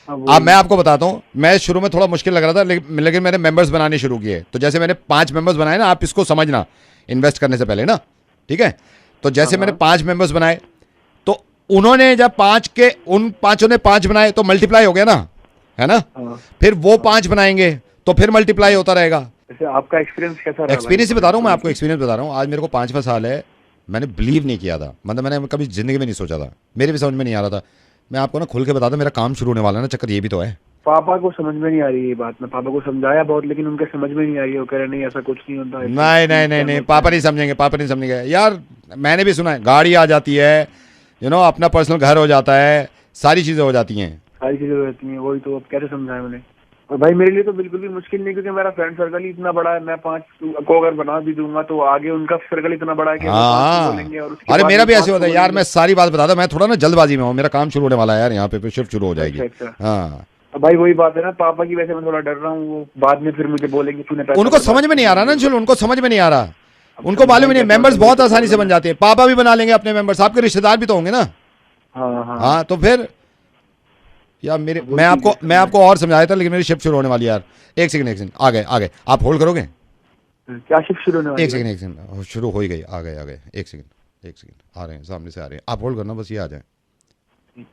अब मैं आपको बताता हूँ, मैं शुरू में थोड़ा मुश्किल लग रहा था, लेकिन मैंने मेंबर्स बनाने शुरू किए। तो जैसे मैंने 5 मेंबर्स बनाए ना, आप इसको समझना इन्वेस्ट करने से पहले ना, ठीक है? तो जैसे मैंने 5 मेंबर्स बनाए तो उन्होंने जब 5 के उन 5 ने 5 बनाए तो मल्टीप्लाई हो गया ना, है ना? फिर वो 5 बनाएंगे तो फिर मल्टीप्लाई होता रहेगा। वैसे आपका एक्सपीरियंस कैसा रहा? एक्सपीरियंस ही बता रहा हूँ मैं आपको, एक्सपीरियंस बता रहा हूँ। आज मेरे को 5वां साल है, मैंने बिलीव नहीं किया था, मतलब मैंने कभी जिंदगी में नहीं सोचा था, मेरे भी समझ में नहीं आ रहा था। मैं आपको ना खुल के बता दूं, मेरा काम शुरू होने वाला है ना, चक्कर ये भी तो है। पापा को समझ में नहीं आ रही ये बात। मैं पापा को समझाया बहुत, लेकिन उनके समझ में नहीं आ रही है। वो कह रहे नहीं ऐसा कुछ नहीं होता। नहीं, पापा नहीं समझेंगे, पापा नहीं समझेंगे यार। मैंने भी सुना है, गाड़ी आ जाती है, अपना पर्सनल घर हो जाता है, सारी चीजें हो जाती हैं, सारी चीजें हो जाती हैं। वही तो अब कैसे समझाएं उन्हें? और भाई मेरे लिए तो बिल्कुल भी मुश्किल नहीं, क्योंकि मेरा फ्रेंड सर्कल ही इतना बड़ा है। मैं 5 को अगर बना भी दूंगा तो आगे उनका सर्कल इतना बड़ा है कि बोलेंगे। और अरे मेरा भी ऐसे होता है यार, मैं सारी बात बताता, मैं थोड़ा ना जल्दबाजी में हूँ, मेरा काम शुरू होने वाला है यार, यहाँ पे शिफ्ट शुरू हो जाएगी। हाँ भाई वही बात है ना, पापा की वजह से मैं थोड़ा डर रहा हूँ। वो बाद में फिर मुझे बोलेंगे तूने पैसा। उनको समझ में नहीं आ रहा ना, चलो उनको समझ में नहीं आ रहा, उनको मालूम नहीं। मेंबर्स बहुत आसानी से बन जाते हैं, पापा भी बना लेंगे अपने मेंबर्स, आपके रिश्तेदार भी तो होंगे ना। हाँ, तो फिर यार मैं आपको और समझाया था, लेकिन मेरी शिफ्ट शुरू होने वाली है यार। एक सेकंड आ गए। आप होल्ड करोगे? क्या शिफ्ट शुरू होने वाली है? एक सेकंड शुरू हो ही गई। आ गए एक सेकंड आ रहे हैं, सामने से आ रहे हैं। आप होल्ड करना, बस ये आ जाए।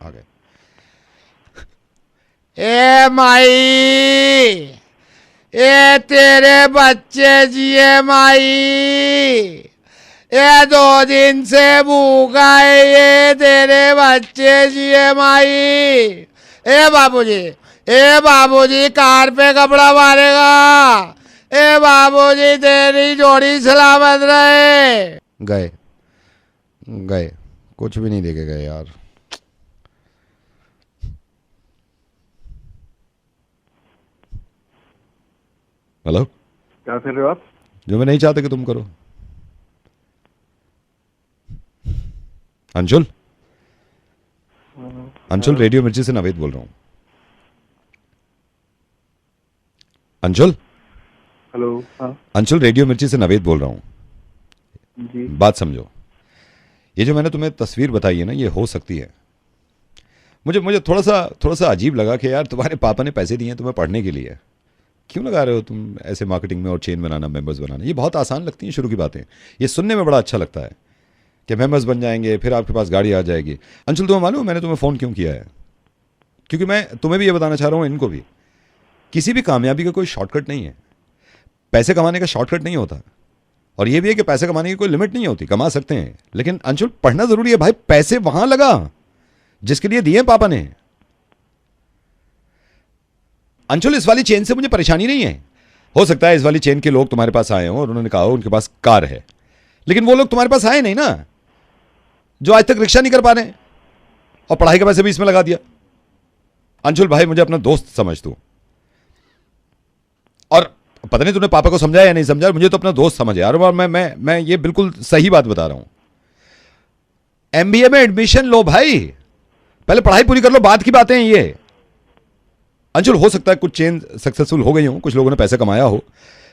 आ गए। ए माई, ए तेरे बच्चे जिए माई, ये 2 दिन से भूखा है, ये तेरे बच्चे जिए माई। ए बाबूजी कार पे कपड़ा मारेगा। ए बाबूजी तेरी जोड़ी सलामत रहे। गए कुछ भी नहीं देके गए यार। हेलो, क्या कर रहे हो आप? जो मैं नहीं चाहता कि तुम करो। अंशुल, रेडियो मिर्ची से नवेद बोल रहा हूँ। अंशुल, हेलो। हाँ अंशुल, रेडियो मिर्ची से नवेद बोल रहा हूँ जी। बात समझो, ये जो मैंने तुम्हें तस्वीर बताई है ना, ये हो सकती है। मुझे थोड़ा सा अजीब लगा कि यार तुम्हारे पापा ने पैसे दिए हैं तुम्हें पढ़ने के लिए, क्यों लगा रहे हो तुम ऐसे मार्केटिंग में और चेन बनाना, मेंबर्स बनाना। ये बहुत आसान लगती हैं शुरू की बातें, ये सुनने में बड़ा अच्छा लगता है कि मेंबर्स बन जाएंगे, फिर आपके पास गाड़ी आ जाएगी। अंशुल, तुम्हें मालूम मैंने तुम्हें फ़ोन क्यों किया है? क्योंकि मैं तुम्हें भी ये बताना चाह रहा हूँ, इनको भी, किसी भी कामयाबी का कोई शॉर्टकट नहीं है। पैसे कमाने का शॉर्टकट नहीं होता, और ये भी है कि पैसे कमाने की कोई लिमिट नहीं होती, कमा सकते हैं, लेकिन अंशुल पढ़ना ज़रूरी है भाई। पैसे वहां लगा जिसके लिए दिए पापा ने। अंशुल, इस वाली चेन से मुझे परेशानी नहीं है। हो सकता है इस वाली चेन के लोग तुम्हारे पास आए हों और उन्होंने कहा हो उनके पास कार है, लेकिन वो लोग तुम्हारे पास आए नहीं ना, जो आज तक रिक्शा नहीं कर पा रहे और पढ़ाई के पैसे भी इसमें लगा दिया। अंशुल भाई, मुझे अपना दोस्त समझ तू, और पता नहीं तूने पापा को समझाया या नहीं समझा, मुझे तो अपना दोस्त समझ यार। और मैं ये बिल्कुल सही बात बता रहा हूं। एमबीए में एडमिशन लो भाई, पहले पढ़ाई पूरी कर लो, बाद की बातें हैं ये। अंशुल, हो सकता है कुछ चेन सक्सेसफुल हो गई हो, कुछ लोगों ने पैसे कमाया हो,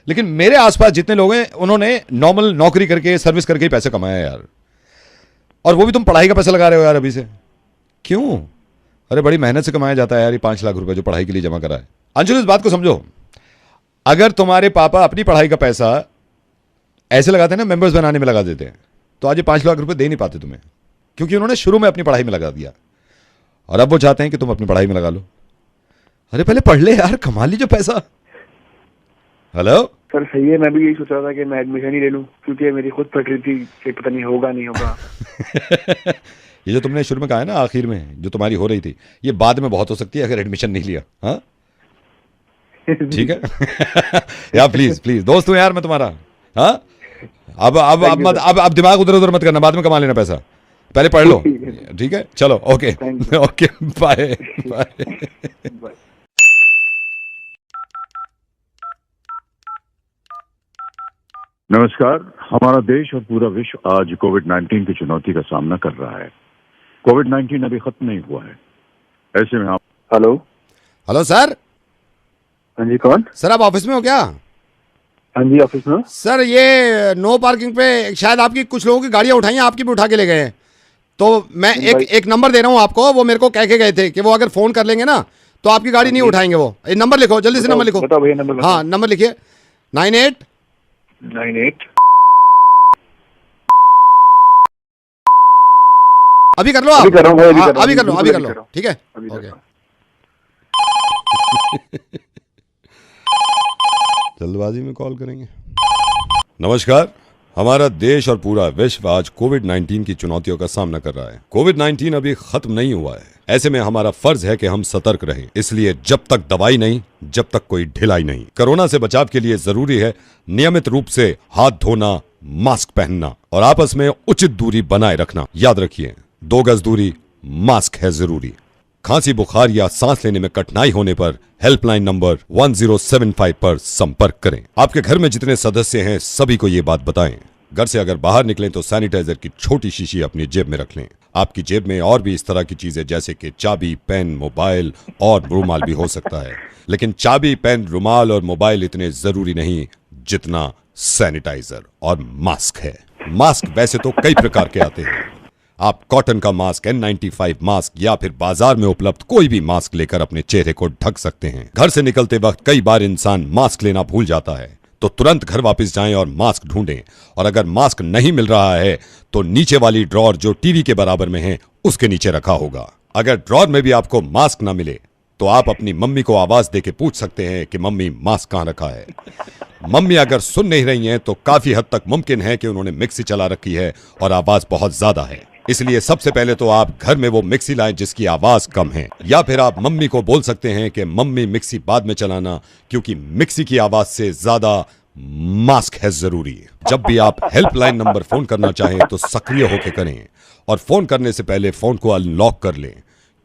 लेकिन मेरे आसपास जितने लोग हैं उन्होंने नॉर्मल नौकरी करके, सर्विस करके ही पैसे कमाया यार। और वो भी तुम पढ़ाई का पैसा लगा रहे हो यार अभी से, क्यों? अरे बड़ी मेहनत से कमाया जाता है यार ये 5 लाख रुपए जो पढ़ाई के लिए जमा करा है। अंशुल, इस बात को समझो, अगर तुम्हारे पापा अपनी पढ़ाई का पैसा ऐसे लगाते हैं ना, मेंबर्स बनाने में लगा देते हैं, तो आज ये 5 लाख रुपए दे नहीं पाते तुम्हें, क्योंकि उन्होंने शुरू में अपनी पढ़ाई में लगा दिया, और अब वो चाहते हैं कि तुम अपनी पढ़ाई में लगा लो। अरे पहले पढ़ ले यार, कमा लीजिए पैसा। हेलो सर, सही है, मैं भी यही सोच रहा था कि मैं एडमिशन ही ले लूं, क्योंकि मेरी खुद प्रकृति कि पता नहीं होगा नहीं होगा। ये जो तुमने शुरू में कहा है ना, आखिर में जो तुम्हारी हो रही थी, ये बाद में बहुत हो सकती है अगर एडमिशन नहीं लिया। हाँ ठीक है यार, प्लीज दोस्त हूं यार मैं तुम्हारा। हाँ अब दिमाग उधर उधर मत करना, बाद में कमा लेना पैसा, पहले पढ़ लो, ठीक है? चलो, ओके बाय। नमस्कार। हमारा देश और पूरा विश्व आज कोविड-19 की चुनौती का सामना कर रहा है। कोविड-19 अभी खत्म नहीं हुआ है, ऐसे में आप। Hello sir. हाँ जी, कौन? सर आप ऑफिस में हो क्या? हाँ जी, ऑफिस में। सर ये नो पार्किंग पे शायद आपकी कुछ लोगों की गाड़ियां उठाई हैं, आपकी भी उठा के ले गए हैं। तो मैं एक नंबर दे रहा हूं आपको, वो मेरे को कह के गए थे कि वो अगर फोन कर लेंगे ना तो आपकी गाड़ी नहीं उठाएंगे वो। ये नंबर लिखो, जल्दी से नंबर लिखो। बताओ भैया, नंबर। हाँ नंबर लिखिए। 98 अभी कर लो आप। अभी कर लो ठीक है, ओके। जल्दबाजी में कॉल करेंगे। नमस्कार। हमारा देश और पूरा विश्व आज कोविड-19 की चुनौतियों का सामना कर रहा है। कोविड-19 अभी खत्म नहीं हुआ है, ऐसे में हमारा फर्ज है कि हम सतर्क रहें। इसलिए जब तक दवाई नहीं, जब तक कोई ढिलाई नहीं। कोरोना से बचाव के लिए जरूरी है नियमित रूप से हाथ धोना, मास्क पहनना और आपस में उचित दूरी बनाए रखना। याद रखिए, 2 गज दूरी, मास्क है जरूरी। खांसी, बुखार या सांस लेने में कठिनाई होने पर हेल्पलाइन नंबर 1075 पर संपर्क करें। आपके घर में जितने सदस्य हैं सभी को ये बात बताएं। घर से अगर बाहर निकलें तो सैनिटाइजर की छोटी शीशी अपनी जेब में रख लें। आपकी जेब में और भी इस तरह की चीजें जैसे कि चाबी, पेन, मोबाइल और रुमाल भी हो सकता है, लेकिन चाबी, पेन, रुमाल और मोबाइल इतने जरूरी नहीं जितना सैनिटाइजर और मास्क है। मास्क वैसे तो कई प्रकार के आते हैं। आप कॉटन का मास्क, N95 मास्क या फिर बाजार में उपलब्ध कोई भी मास्क लेकर अपने चेहरे को ढक सकते हैं। घर से निकलते वक्त कई बार इंसान मास्क लेना भूल जाता है, तो तुरंत घर वापस जाएं और मास्क ढूंढें। और अगर मास्क नहीं मिल रहा है तो नीचे वाली ड्रॉर जो टीवी के बराबर में है उसके नीचे रखा होगा। अगर ड्रॉर में भी आपको मास्क ना मिले तो आप अपनी मम्मी को आवाज देके पूछ सकते हैं कि मम्मी मास्क कहां रखा है। मम्मी अगर सुन नहीं रही हैं तो काफी हद तक मुमकिन है कि उन्होंने मिक्सी चला रखी है और आवाज बहुत ज्यादा है। इसलिए सबसे पहले तो आप घर में वो मिक्सी लाएं जिसकी आवाज कम है, या फिर आप मम्मी को बोल सकते हैं कि मम्मी मिक्सी बाद में चलाना, क्योंकि मिक्सी की आवाज से ज्यादा मास्क है जरूरी। जब भी आप हेल्पलाइन नंबर फोन करना चाहें तो सक्रिय होकर करें और फोन करने से पहले फोन को अनलॉक कर लें,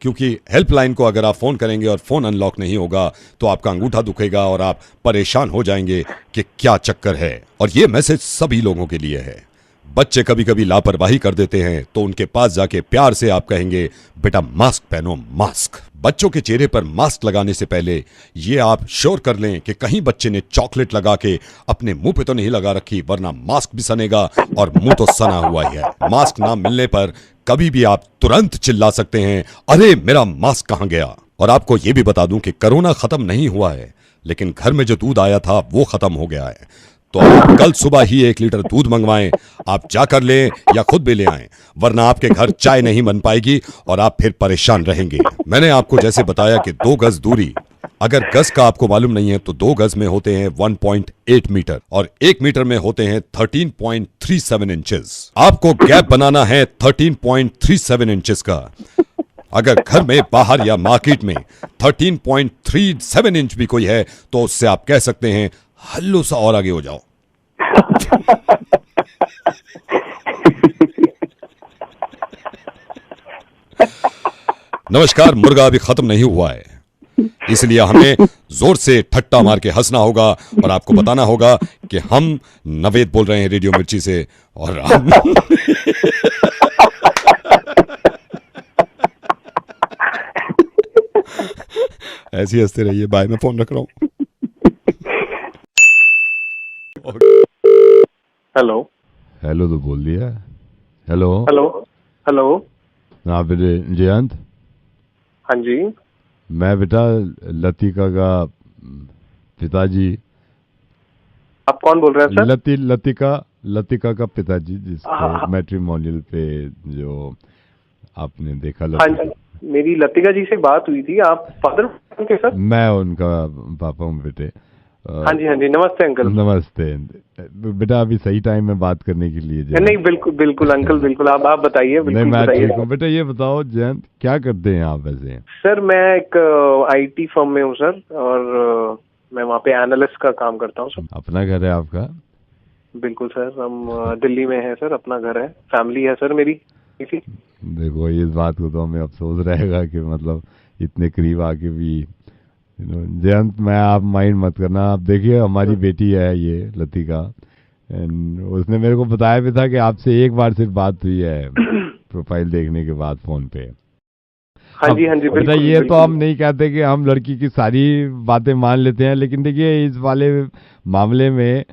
क्योंकि हेल्पलाइन को अगर आप फोन करेंगे और फोन अनलॉक नहीं होगा तो आपका अंगूठा दुखेगा और आप परेशान हो जाएंगे कि क्या चक्कर है। और ये मैसेज सभी लोगों के लिए है। बच्चे कभी कभी लापरवाही कर देते हैं तो उनके पास जाके प्यार से आप कहेंगे बेटा मास्क पहनो, मास्क। बच्चों के चेहरे पर मास्क लगाने से पहले ये आप श्योर कर लें कि कहीं बच्चे ने चॉकलेट लगा के अपने मुंह पे तो नहीं लगा रखी, वरना मास्क भी सनेगा और मुंह तो सना हुआ ही है। मास्क ना मिलने पर कभी भी आप तुरंत चिल्ला सकते हैं, अरे मेरा मास्क कहां गया। और आपको ये भी बता दूं कि कोरोना खत्म नहीं हुआ है, लेकिन घर में जो दूध आया था वो खत्म हो गया है। तो आप कल सुबह ही 1 लीटर दूध मंगवाएं, आप जाकर लें या खुद भी ले आएं, वरना आपके घर चाय नहीं बन पाएगी और आप फिर परेशान रहेंगे। मैंने आपको जैसे बताया कि 2 गज दूरी, अगर गज का आपको मालूम नहीं है तो 2 गज में होते हैं 1.8 मीटर और 1 मीटर में होते हैं 13.37 इंचेस। आपको गैप बनाना है 13.37 इंचेस का। अगर घर में, बाहर या मार्केट में 13.37 इंच भी कोई है तो उससे आप कह सकते हैं हल्लो सा और आगे हो जाओ। नमस्कार, मुर्गा अभी खत्म नहीं हुआ है, इसलिए हमें जोर से ठट्टा मार के हंसना होगा और आपको बताना होगा कि हम नवेद बोल रहे हैं रेडियो मिर्ची से और हम ऐसे हंसते रहिए। बाय, मैं फोन रख रहा हूँ। हेलो हेलो तो बोल दिया। Hello hello hello. हाँ बेटे जयंत। हाँ जी। मैं बेटा लतिका का पिताजी। आप कौन बोल रहे हैं सर? लतिका का पिताजी, जिसको मैट्रिमोनियल पे जो आपने देखा। हाँ जी, मेरी लतिका जी से बात हुई थी। आप फादर के सर? मैं उनका पापा हूँ बेटे। हाँ जी हाँ जी, नमस्ते अंकल। नमस्ते बेटा, अभी सही टाइम में बात करने के लिए। नहीं बिल्कुल बिल्कुल अंकल, बिल्कुल आप बताइए। नहीं, मैं ठीक हूँ बेटा। ये बताओ जयंत, क्या करते हैं आप वैसे? सर मैं एक IT फर्म में हूँ सर, और मैं वहाँ पे एनालिस्ट का काम करता हूँ सर। अपना घर है आपका? बिल्कुल सर, हम दिल्ली में है सर, अपना घर है, फैमिली है सर मेरी। देखो इस बात को तो हमें अफसोस रहेगा कि मतलब इतने करीब आके भी जयंत, मैं आप माइंड मत करना। आप देखिए हमारी बेटी है ये लतिका, उसने मेरे को बताया भी था कि आपसे एक बार सिर्फ बात हुई है प्रोफाइल देखने के बाद फोन पे। हाँ जी हाँ जी बिल्कुल। ये तो हम नहीं कहते कि हम लड़की की सारी बातें मान लेते हैं, लेकिन देखिए इस वाले मामले में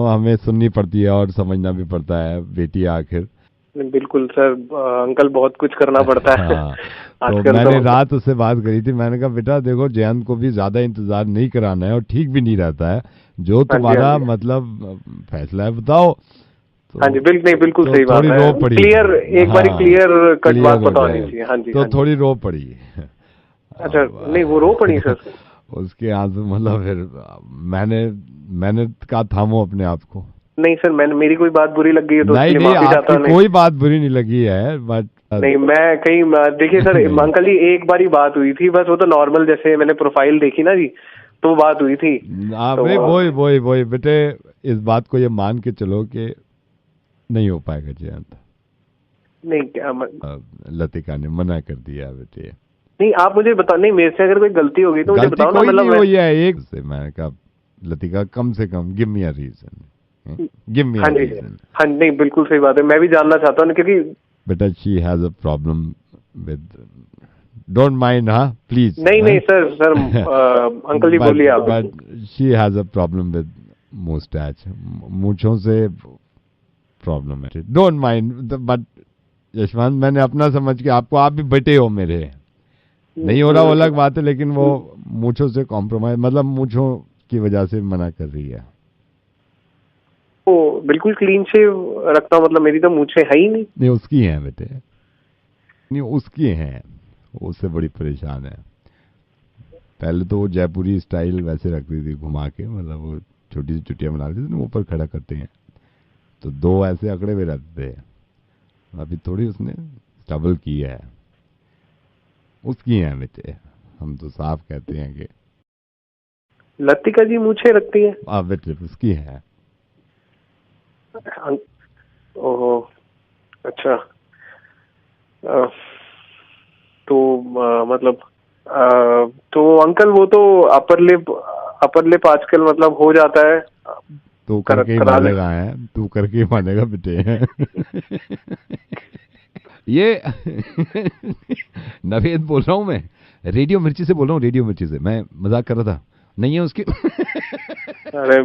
हमें सुननी पड़ती है और समझना भी पड़ता है। बेटी आखिर बिल्कुल सर, अंकल बहुत कुछ करना पड़ता है। हाँ, तो मैंने रात उससे बात करी थी। मैंने कहा बेटा देखो, जयंत को भी ज्यादा इंतजार नहीं कराना है और ठीक भी नहीं रहता है, जो तुम्हारा मतलब फैसला है बताओ। हाँ जी बिल्कुल सही बात है। क्लियर, एक बार क्लियर कट बात पता होनी चाहिए। हाँ जी। तो थोड़ी रो पड़ी। अच्छा, नहीं वो रो पड़ी सर? उसके आंसू, मतलब फिर मैंने कहा थामो अपने आप को। नहीं सर, मेरी कोई बात बुरी लग गई है तो नहीं, माफी चाहता हूं। कोई बात बुरी नहीं लगी है, बट नहीं, मैं कहीं देखिए सर अंकल जी, एक बार ही बात हुई थी बस, वो तो नॉर्मल, जैसे मैंने प्रोफाइल देखी ना जी, तो बात हुई थी। वही बेटे, इस बात को ये मान के चलो कि नहीं हो पाएगा जयंत। नहीं क्या लतिका ने मना कर दिया बेटे। नहीं आप मुझे बताओ, नहीं मेरे से अगर कोई गलती हो गई तो मुझे बताओ ना। मतलब एक से मैंने कहा लतिका कम से कम give me a reason, give me a reason. हाँ नहीं बिल्कुल सही बात है, मैं भी जानना चाहता हूँ क्योंकि बेटा she has a problem with, don't mind. हाँ प्लीज। नहीं सर अंकल जी बोलिए आप। But she has a problem with moustache, मूंछों से प्रॉब्लम है। डोंट माइंड, बट यशवंत मैंने अपना समझ के आपको, आप भी बेटे हो मेरे, नहीं हो रहा वो अलग बात है, लेकिन वो मूंछों से कॉम्प्रोमाइज, मतलब मूंछों की वजह से मना कर रही है? वो बिल्कुल क्लीन शेव रखता हूँ, मतलब मेरी तो मूछें है ही नहीं। नहीं उसकी हैं बेटे, नहीं उसकी हैं, उससे बड़ी परेशान है। पहले तो वो जयपुरी स्टाइल वैसे रखती थी घुमा के, मतलब वो छोटी सी चुटिया बना लेती थी, ऊपर खड़ा करते हैं तो दो ऐसे अकड़े हुए रहते थे। अभी थोड़ी उसने स्टबल की है, उसकी हैं बेटे, हम तो साफ कहते हैं कि लतिका जी मूछें रखती है। आप बेटे उसकी है। ओहो अच्छा। तो मतलब तो अंकल वो तो अपर लिप आजकल मतलब हो जाता है। तू करके ही मानेगा है, तू करके ही मानेगा बेटे। ये नवेद बोल रहा हूँ मैं, रेडियो मिर्ची से बोल रहा हूँ, रेडियो मिर्ची से। मैं मजाक कर रहा था, नहीं है उसकी। अरे